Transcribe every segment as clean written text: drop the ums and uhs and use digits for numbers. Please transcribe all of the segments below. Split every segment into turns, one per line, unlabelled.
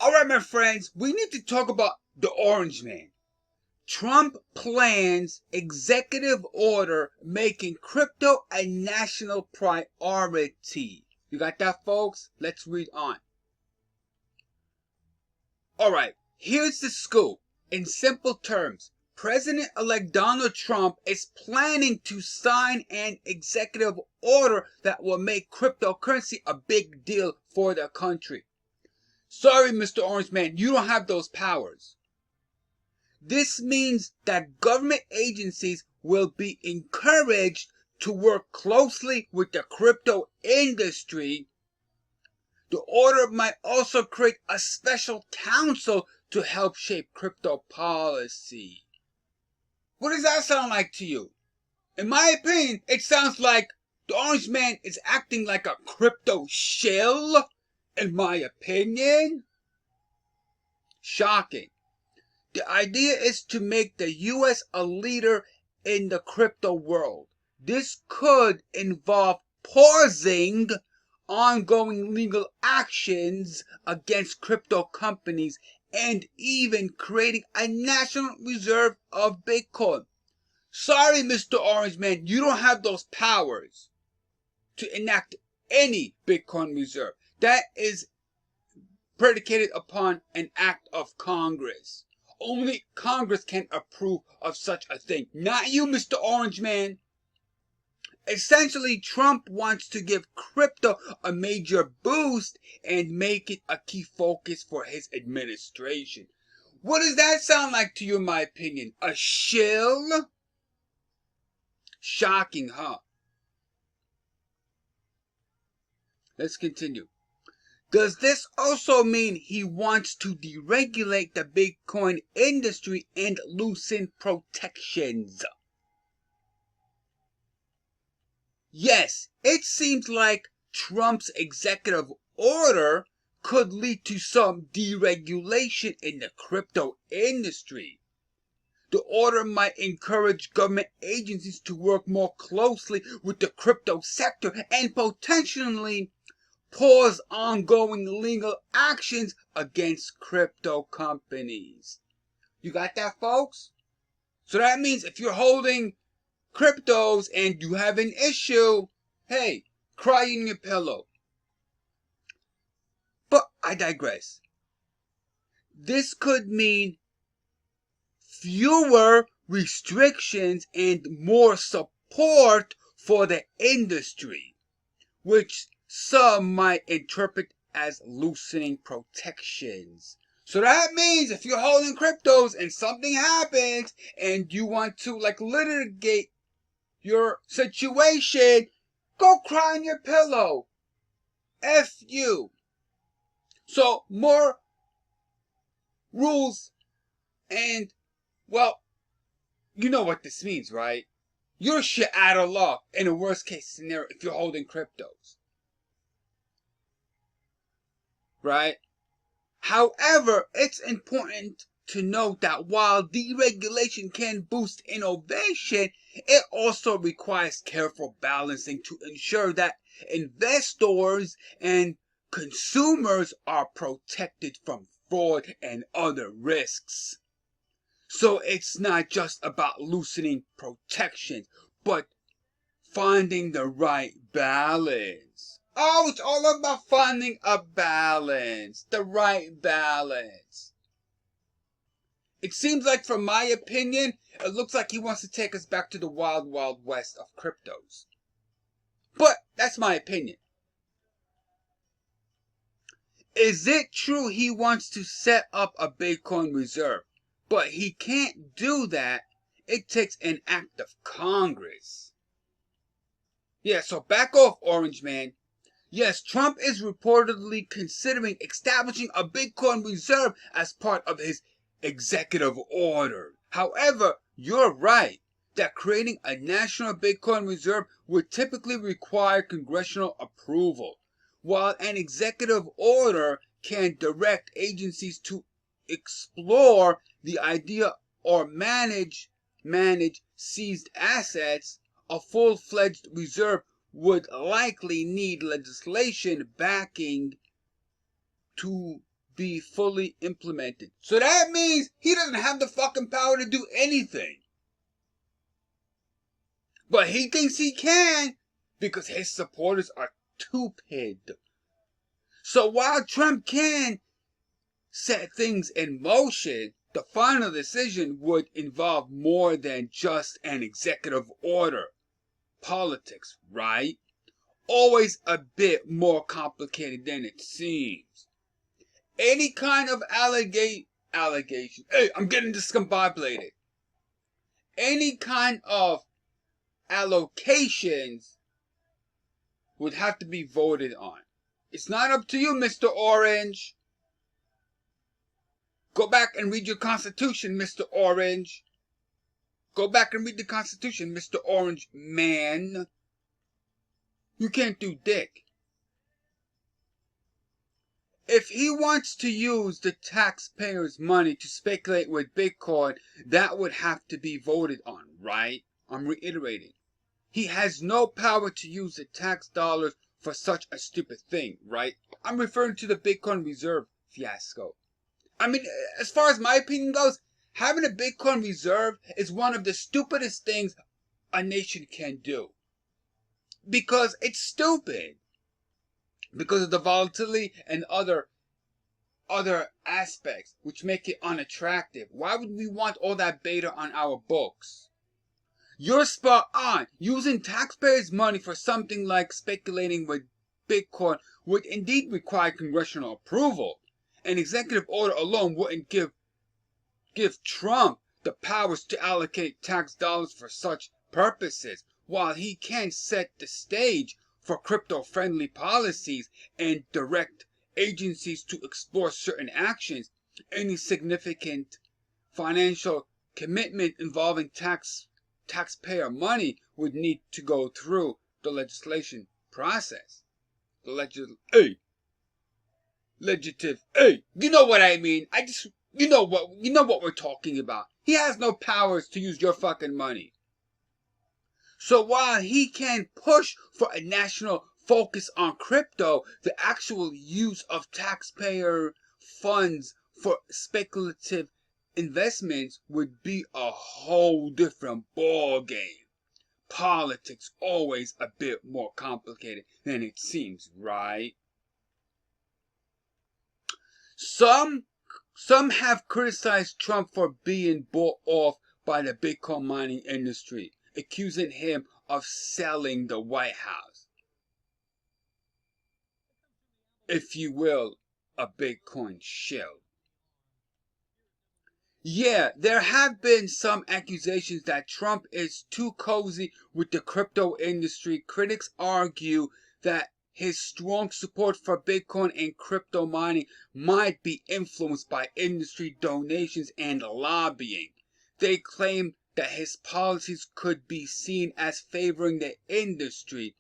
Alright, my friends, we need to talk about the Orange Man. Trump plans executive order making crypto a national priority. You got that, folks? Let's read on. Alright, here's the scoop. In simple terms, President-elect Donald Trump is planning to sign an executive order that will make cryptocurrency a big deal for the country. Sorry, Mr. Orange Man, you don't have those powers. This means that government agencies will be encouraged to work closely with the crypto industry. The order might also create a special council to help shape crypto policy. What does that sound like to you? In my opinion, it sounds like the Orange Man is acting like a crypto shill. In my opinion, shocking. The idea is to make the US a leader in the crypto world. This could involve pausing ongoing legal actions against crypto companies and even creating a national reserve of Bitcoin. Sorry, Mr. Orange Man, you don't have those powers to enact any Bitcoin reserve. That is predicated upon an act of Congress. Only Congress can approve of such a thing. Not you, Mr. Orange Man. Essentially, Trump wants to give crypto a major boost and make it a key focus for his administration. What does that sound like to you, in my opinion? A shill? Shocking, huh? Let's continue. Does this also mean he wants to deregulate the Bitcoin industry and loosen protections? Yes, it seems like Trump's executive order could lead to some deregulation in the crypto industry. The order might encourage government agencies to work more closely with the crypto sector and potentially pause ongoing legal actions against crypto companies. You got that, folks? So that means if you're holding cryptos and you have an issue, hey, cry in your pillow. But I digress. This could mean fewer restrictions and more support for the industry, which some might interpret as loosening protections. So that means if you're holding cryptos and something happens and you want to litigate your situation, go cry on your pillow. F you. So more rules and, well, you know what this means, right? You're shit out of luck in a worst case scenario if you're holding cryptos. Right? However, it's important to note that while deregulation can boost innovation, it also requires careful balancing to ensure that investors and consumers are protected from fraud and other risks. So it's not just about loosening protections, but finding the right balance. Oh, it's all about finding a balance, the right balance. It seems like, from my opinion, it looks like he wants to take us back to the wild, wild west of cryptos. But that's my opinion. Is it true he wants to set up a Bitcoin reserve? But he can't do that. It takes an act of Congress. Yeah, so back off, Orange Man. Yes, Trump is reportedly considering establishing a Bitcoin reserve as part of his executive order. However, you're right that creating a national Bitcoin reserve would typically require congressional approval, while an executive order can direct agencies to explore the idea or manage seized assets. A full-fledged reserve would likely need legislation backing to be fully implemented. So that means he doesn't have the fucking power to do anything. But he thinks he can because his supporters are stupid. So while Trump can set things in motion, the final decision would involve more than just an executive order. Politics, right? Always a bit more complicated than it seems. Any kind of allegation. Hey, I'm getting discombobulated. Any kind of allocations would have to be voted on. It's not up to you, Mr. Orange. Go back and read your Constitution, Mr. Orange. Go back and read the Constitution, Mr. Orange Man. You can't do dick. If he wants to use the taxpayers' money to speculate with Bitcoin, that would have to be voted on, right? I'm reiterating. He has no power to use the tax dollars for such a stupid thing, right? I'm referring to the Bitcoin reserve fiasco. I mean, as far as my opinion goes, having a Bitcoin reserve is one of the stupidest things a nation can do. Because it's stupid. Because of the volatility and other aspects which make it unattractive. Why would we want all that beta on our books? You're spot on. Using taxpayers' money for something like speculating with Bitcoin would indeed require congressional approval. An executive order alone wouldn't give Trump the powers to allocate tax dollars for such purposes. While he can set the stage for crypto-friendly policies and direct agencies to explore certain actions, any significant financial commitment involving taxpayer money would need to go through the legislation process. You know what I mean. You know what we're talking about. He has no powers to use your fucking money. So while he can push for a national focus on crypto, the actual use of taxpayer funds for speculative investments would be a whole different ballgame. Politics always a bit more complicated than it seems, right? Some have criticized Trump for being bought off by the Bitcoin mining industry, accusing him of selling the White House. If you will, a Bitcoin shill. Yeah, there have been some accusations that Trump is too cozy with the crypto industry. Critics argue that his strong support for Bitcoin and crypto mining might be influenced by industry donations and lobbying. They claim that his policies could be seen as favoring the industry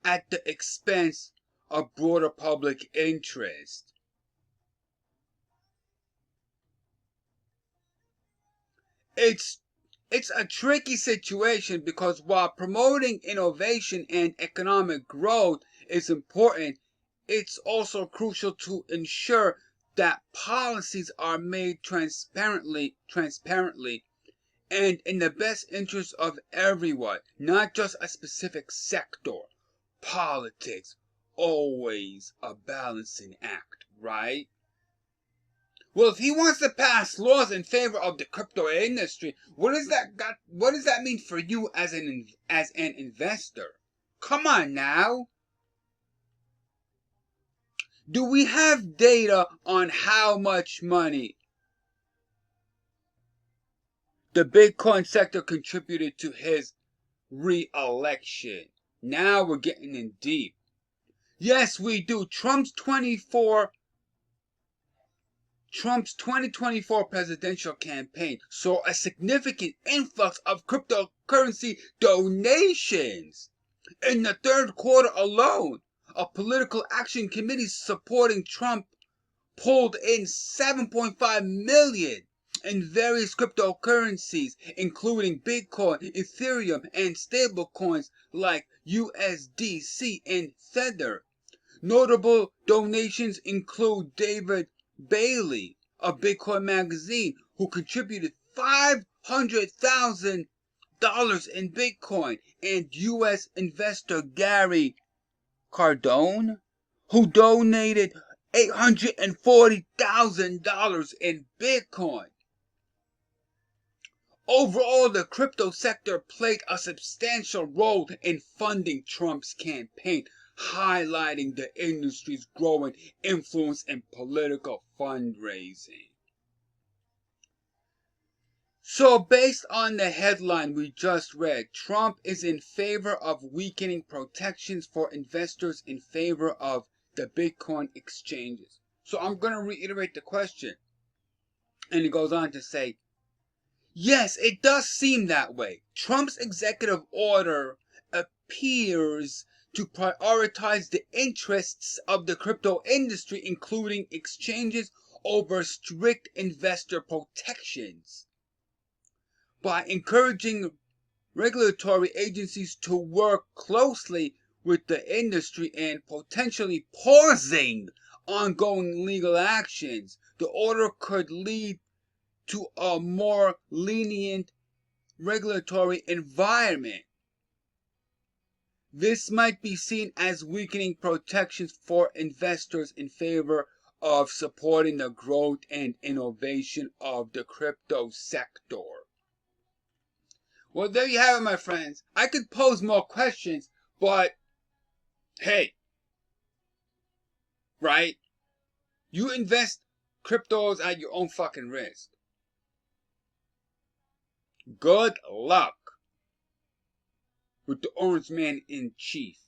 at the expense of broader public interest. It's a tricky situation because while promoting innovation and economic growth is important, it's also crucial to ensure that policies are made transparently and in the best interest of everyone, not just a specific sector. Politics, always a balancing act, right? Well, if he wants to pass laws in favor of the crypto industry, what does that mean for you as an investor? Come on now. Do we have data on how much money the Bitcoin sector contributed to his re-election? Now we're getting in deep. Yes, we do. Trump's 2024 presidential campaign saw a significant influx of cryptocurrency donations. In the third quarter alone, a political action committee supporting Trump pulled in $7.5 million in various cryptocurrencies, including Bitcoin, Ethereum, and stablecoins like USDC and Tether. Notable donations include David Bailey of Bitcoin Magazine, who contributed $500,000 in Bitcoin, and U.S. investor Gary Cardone, who donated $840,000 in Bitcoin. Overall, the crypto sector played a substantial role in funding Trump's campaign, highlighting the industry's growing influence in political fundraising. So, based on the headline we just read, Trump is in favor of weakening protections for investors in favor of the Bitcoin exchanges. So, I'm going to reiterate the question. And he goes on to say, yes, it does seem that way. Trump's executive order appears to prioritize the interests of the crypto industry, including exchanges, over strict investor protections. By encouraging regulatory agencies to work closely with the industry and potentially pausing ongoing legal actions, the order could lead to a more lenient regulatory environment. This might be seen as weakening protections for investors in favor of supporting the growth and innovation of the crypto sector. Well, there you have it, my friends. I could pose more questions, but hey, right? You invest cryptos at your own fucking risk. Good luck with the Orange Man in Chief.